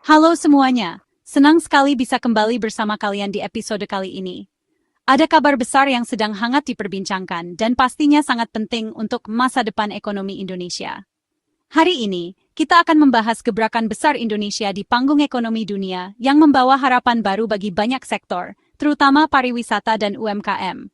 Halo semuanya, senang sekali bisa kembali bersama kalian di episode kali ini. Ada kabar besar yang sedang hangat diperbincangkan dan pastinya sangat penting untuk masa depan ekonomi Indonesia. Hari ini, kita akan membahas gebrakan besar Indonesia di panggung ekonomi dunia yang membawa harapan baru bagi banyak sektor, terutama pariwisata dan UMKM.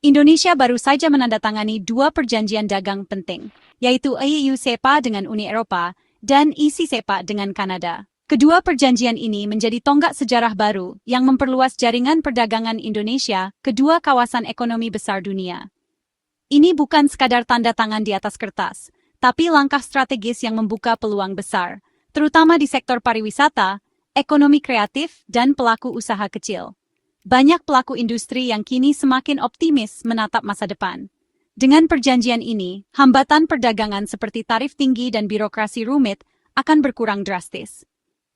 Indonesia baru saja menandatangani dua perjanjian dagang penting, yaitu EU-SEPA dengan Uni Eropa dan EC-SEPA dengan Kanada. Kedua perjanjian ini menjadi tonggak sejarah baru yang memperluas jaringan perdagangan Indonesia ke dua kawasan ekonomi besar dunia. Ini bukan sekadar tanda tangan di atas kertas, tapi langkah strategis yang membuka peluang besar, terutama di sektor pariwisata, ekonomi kreatif, dan pelaku usaha kecil. Banyak pelaku industri yang kini semakin optimis menatap masa depan. Dengan perjanjian ini, hambatan perdagangan seperti tarif tinggi dan birokrasi rumit akan berkurang drastis.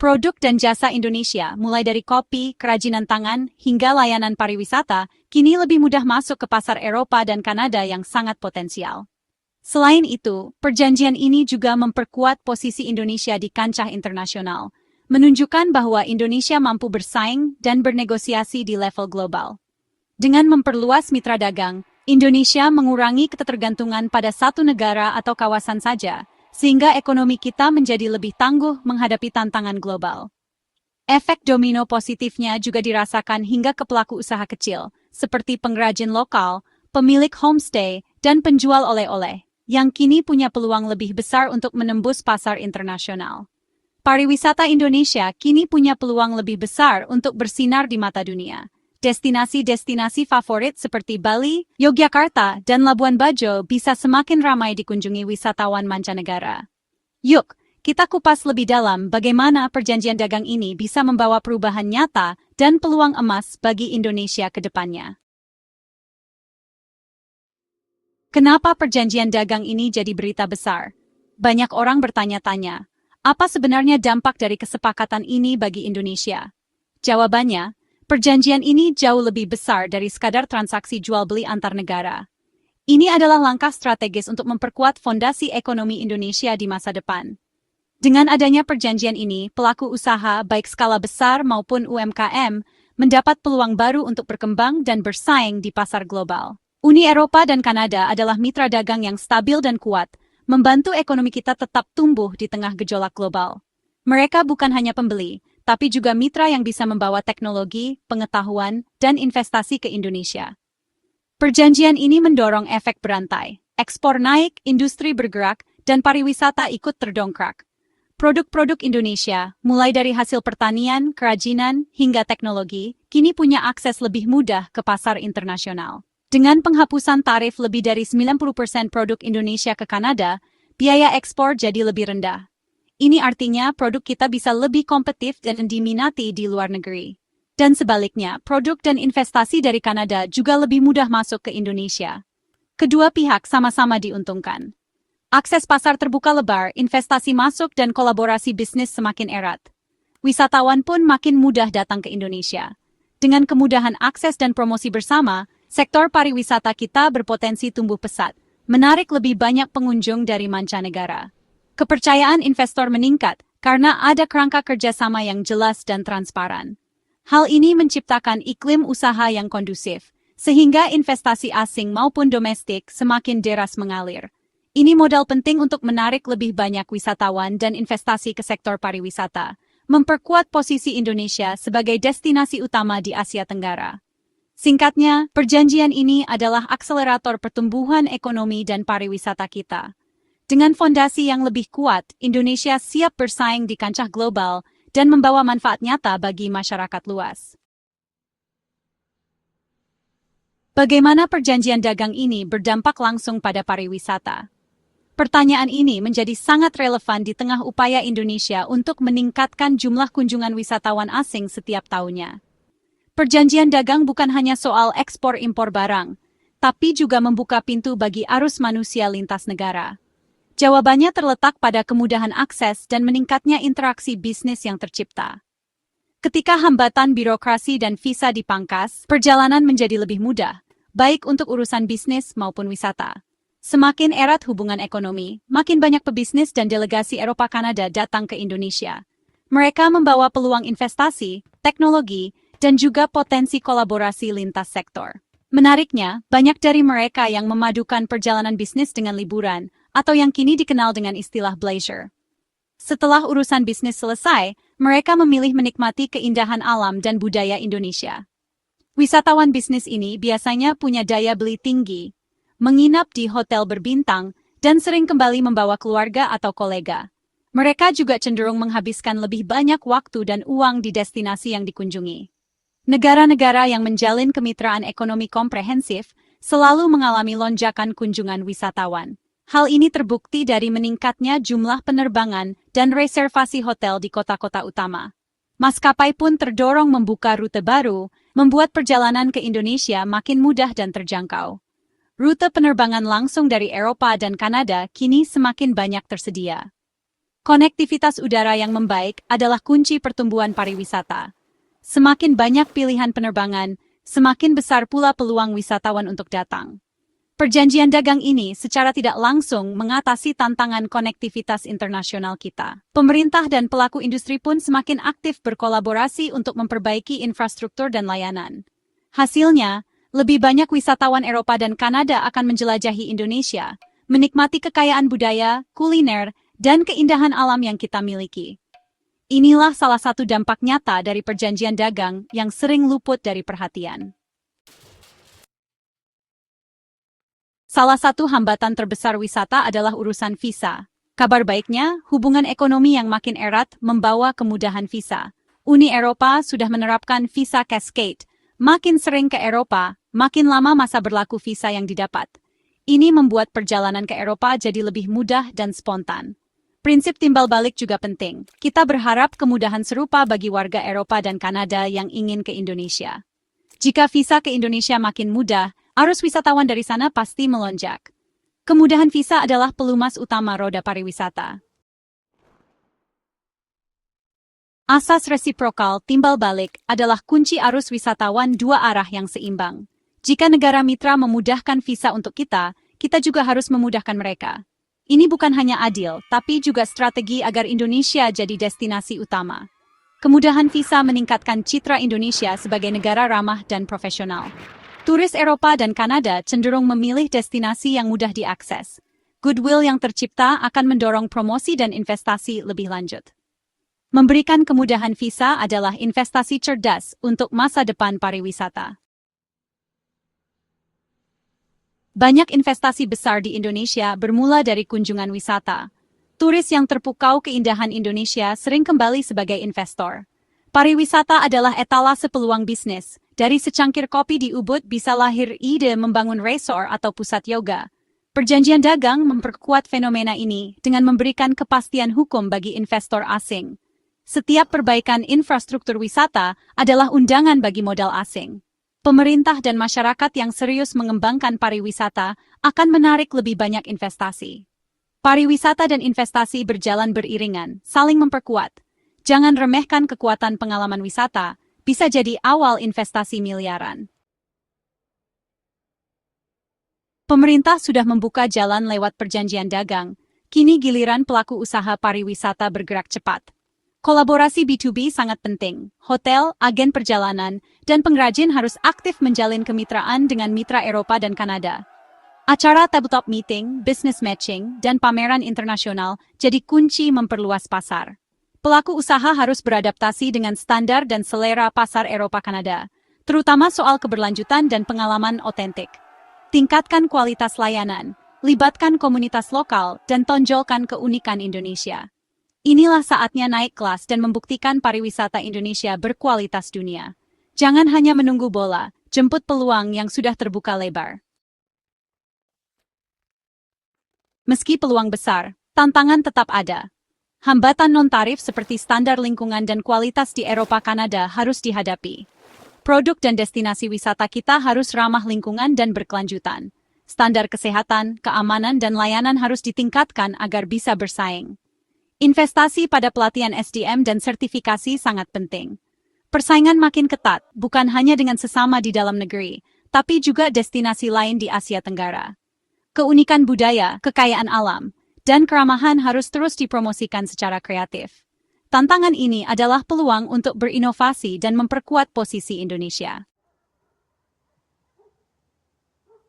Produk dan jasa Indonesia, mulai dari kopi, kerajinan tangan, hingga layanan pariwisata, kini lebih mudah masuk ke pasar Eropa dan Kanada yang sangat potensial. Selain itu, perjanjian ini juga memperkuat posisi Indonesia di kancah internasional, menunjukkan bahwa Indonesia mampu bersaing dan bernegosiasi di level global. Dengan memperluas mitra dagang, Indonesia mengurangi ketergantungan pada satu negara atau kawasan saja, sehingga ekonomi kita menjadi lebih tangguh menghadapi tantangan global. Efek domino positifnya juga dirasakan hingga ke pelaku usaha kecil, seperti pengrajin lokal, pemilik homestay, dan penjual oleh-oleh, yang kini punya peluang lebih besar untuk menembus pasar internasional. Pariwisata Indonesia kini punya peluang lebih besar untuk bersinar di mata dunia. Destinasi-destinasi favorit seperti Bali, Yogyakarta, dan Labuan Bajo bisa semakin ramai dikunjungi wisatawan mancanegara. Yuk, kita kupas lebih dalam bagaimana perjanjian dagang ini bisa membawa perubahan nyata dan peluang emas bagi Indonesia ke depannya. Kenapa perjanjian dagang ini jadi berita besar? Banyak orang bertanya-tanya, apa sebenarnya dampak dari kesepakatan ini bagi Indonesia? Jawabannya, perjanjian ini jauh lebih besar dari sekadar transaksi jual-beli antar negara. Ini adalah langkah strategis untuk memperkuat fondasi ekonomi Indonesia di masa depan. Dengan adanya perjanjian ini, pelaku usaha baik skala besar maupun UMKM mendapat peluang baru untuk berkembang dan bersaing di pasar global. Uni Eropa dan Kanada adalah mitra dagang yang stabil dan kuat, membantu ekonomi kita tetap tumbuh di tengah gejolak global. Mereka bukan hanya pembeli, tapi juga mitra yang bisa membawa teknologi, pengetahuan, dan investasi ke Indonesia. Perjanjian ini mendorong efek berantai. Ekspor naik, industri bergerak, dan pariwisata ikut terdongkrak. Produk-produk Indonesia, mulai dari hasil pertanian, kerajinan, hingga teknologi, kini punya akses lebih mudah ke pasar internasional. Dengan penghapusan tarif lebih dari 90% produk Indonesia ke Kanada, biaya ekspor jadi lebih rendah. Ini artinya produk kita bisa lebih kompetitif dan diminati di luar negeri. Dan sebaliknya, produk dan investasi dari Kanada juga lebih mudah masuk ke Indonesia. Kedua pihak sama-sama diuntungkan. Akses pasar terbuka lebar, investasi masuk dan kolaborasi bisnis semakin erat. Wisatawan pun makin mudah datang ke Indonesia. Dengan kemudahan akses dan promosi bersama, sektor pariwisata kita berpotensi tumbuh pesat, menarik lebih banyak pengunjung dari mancanegara. Kepercayaan investor meningkat karena ada kerangka kerjasama yang jelas dan transparan. Hal ini menciptakan iklim usaha yang kondusif, sehingga investasi asing maupun domestik semakin deras mengalir. Ini modal penting untuk menarik lebih banyak wisatawan dan investasi ke sektor pariwisata, memperkuat posisi Indonesia sebagai destinasi utama di Asia Tenggara. Singkatnya, perjanjian ini adalah akselerator pertumbuhan ekonomi dan pariwisata kita. Dengan fondasi yang lebih kuat, Indonesia siap bersaing di kancah global dan membawa manfaat nyata bagi masyarakat luas. Bagaimana perjanjian dagang ini berdampak langsung pada pariwisata? Pertanyaan ini menjadi sangat relevan di tengah upaya Indonesia untuk meningkatkan jumlah kunjungan wisatawan asing setiap tahunnya. Perjanjian dagang bukan hanya soal ekspor-impor barang, tapi juga membuka pintu bagi arus manusia lintas negara. Jawabannya terletak pada kemudahan akses dan meningkatnya interaksi bisnis yang tercipta. Ketika hambatan birokrasi dan visa dipangkas, perjalanan menjadi lebih mudah, baik untuk urusan bisnis maupun wisata. Semakin erat hubungan ekonomi, makin banyak pebisnis dan delegasi Eropa Kanada datang ke Indonesia. Mereka membawa peluang investasi, teknologi, dan juga potensi kolaborasi lintas sektor. Menariknya, banyak dari mereka yang memadukan perjalanan bisnis dengan liburan, atau yang kini dikenal dengan istilah bleisure. Setelah urusan bisnis selesai, mereka memilih menikmati keindahan alam dan budaya Indonesia. Wisatawan bisnis ini biasanya punya daya beli tinggi, menginap di hotel berbintang, dan sering kembali membawa keluarga atau kolega. Mereka juga cenderung menghabiskan lebih banyak waktu dan uang di destinasi yang dikunjungi. Negara-negara yang menjalin kemitraan ekonomi komprehensif selalu mengalami lonjakan kunjungan wisatawan. Hal ini terbukti dari meningkatnya jumlah penerbangan dan reservasi hotel di kota-kota utama. Maskapai pun terdorong membuka rute baru, membuat perjalanan ke Indonesia makin mudah dan terjangkau. Rute penerbangan langsung dari Eropa dan Kanada kini semakin banyak tersedia. Konektivitas udara yang membaik adalah kunci pertumbuhan pariwisata. Semakin banyak pilihan penerbangan, semakin besar pula peluang wisatawan untuk datang. Perjanjian dagang ini secara tidak langsung mengatasi tantangan konektivitas internasional kita. Pemerintah dan pelaku industri pun semakin aktif berkolaborasi untuk memperbaiki infrastruktur dan layanan. Hasilnya, lebih banyak wisatawan Eropa dan Kanada akan menjelajahi Indonesia, menikmati kekayaan budaya, kuliner, dan keindahan alam yang kita miliki. Inilah salah satu dampak nyata dari perjanjian dagang yang sering luput dari perhatian. Salah satu hambatan terbesar wisata adalah urusan visa. Kabar baiknya, hubungan ekonomi yang makin erat membawa kemudahan visa. Uni Eropa sudah menerapkan visa cascade. Makin sering ke Eropa, makin lama masa berlaku visa yang didapat. Ini membuat perjalanan ke Eropa jadi lebih mudah dan spontan. Prinsip timbal balik juga penting. Kita berharap kemudahan serupa bagi warga Eropa dan Kanada yang ingin ke Indonesia. Jika visa ke Indonesia makin mudah, arus wisatawan dari sana pasti melonjak. Kemudahan visa adalah pelumas utama roda pariwisata. Asas resiprokal timbal balik adalah kunci arus wisatawan dua arah yang seimbang. Jika negara mitra memudahkan visa untuk kita, kita juga harus memudahkan mereka. Ini bukan hanya adil, tapi juga strategi agar Indonesia jadi destinasi utama. Kemudahan visa meningkatkan citra Indonesia sebagai negara ramah dan profesional. Turis Eropa dan Kanada cenderung memilih destinasi yang mudah diakses. Goodwill yang tercipta akan mendorong promosi dan investasi lebih lanjut. Memberikan kemudahan visa adalah investasi cerdas untuk masa depan pariwisata. Banyak investasi besar di Indonesia bermula dari kunjungan wisata. Turis yang terpukau keindahan Indonesia sering kembali sebagai investor. Pariwisata adalah etalase peluang bisnis. Dari secangkir kopi di Ubud bisa lahir ide membangun resort atau pusat yoga. Perjanjian dagang memperkuat fenomena ini dengan memberikan kepastian hukum bagi investor asing. Setiap perbaikan infrastruktur wisata adalah undangan bagi modal asing. Pemerintah dan masyarakat yang serius mengembangkan pariwisata akan menarik lebih banyak investasi. Pariwisata dan investasi berjalan beriringan, saling memperkuat. Jangan remehkan kekuatan pengalaman wisata, bisa jadi awal investasi miliaran. Pemerintah sudah membuka jalan lewat perjanjian dagang, kini giliran pelaku usaha pariwisata bergerak cepat. Kolaborasi B2B sangat penting. Hotel, agen perjalanan, dan pengrajin harus aktif menjalin kemitraan dengan mitra Eropa dan Kanada. Acara tabletop meeting, business matching, dan pameran internasional jadi kunci memperluas pasar. Pelaku usaha harus beradaptasi dengan standar dan selera pasar Eropa-Kanada, terutama soal keberlanjutan dan pengalaman otentik. Tingkatkan kualitas layanan, libatkan komunitas lokal, dan tonjolkan keunikan Indonesia. Inilah saatnya naik kelas dan membuktikan pariwisata Indonesia berkualitas dunia. Jangan hanya menunggu bola, jemput peluang yang sudah terbuka lebar. Meski peluang besar, tantangan tetap ada. Hambatan non-tarif seperti standar lingkungan dan kualitas di Eropa Kanada harus dihadapi. Produk dan destinasi wisata kita harus ramah lingkungan dan berkelanjutan. Standar kesehatan, keamanan, dan layanan harus ditingkatkan agar bisa bersaing. Investasi pada pelatihan SDM dan sertifikasi sangat penting. Persaingan makin ketat, bukan hanya dengan sesama di dalam negeri, tapi juga destinasi lain di Asia Tenggara. Keunikan budaya, kekayaan alam, dan keramahan harus terus dipromosikan secara kreatif. Tantangan ini adalah peluang untuk berinovasi dan memperkuat posisi Indonesia.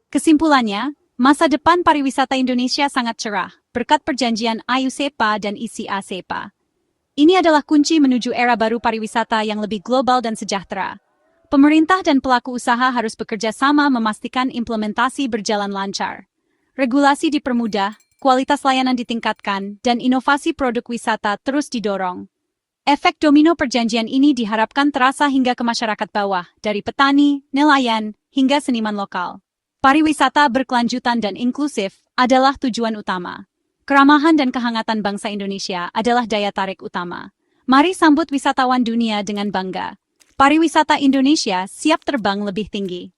Kesimpulannya, masa depan pariwisata Indonesia sangat cerah berkat perjanjian AU-CEPA dan ICA-CEPA. Ini adalah kunci menuju era baru pariwisata yang lebih global dan sejahtera. Pemerintah dan pelaku usaha harus bekerja sama memastikan implementasi berjalan lancar. Regulasi dipermudah, kualitas layanan ditingkatkan, dan inovasi produk wisata terus didorong. Efek domino perjanjian ini diharapkan terasa hingga ke masyarakat bawah, dari petani, nelayan, hingga seniman lokal. Pariwisata berkelanjutan dan inklusif adalah tujuan utama. Keramahan dan kehangatan bangsa Indonesia adalah daya tarik utama. Mari sambut wisatawan dunia dengan bangga. Pariwisata Indonesia siap terbang lebih tinggi.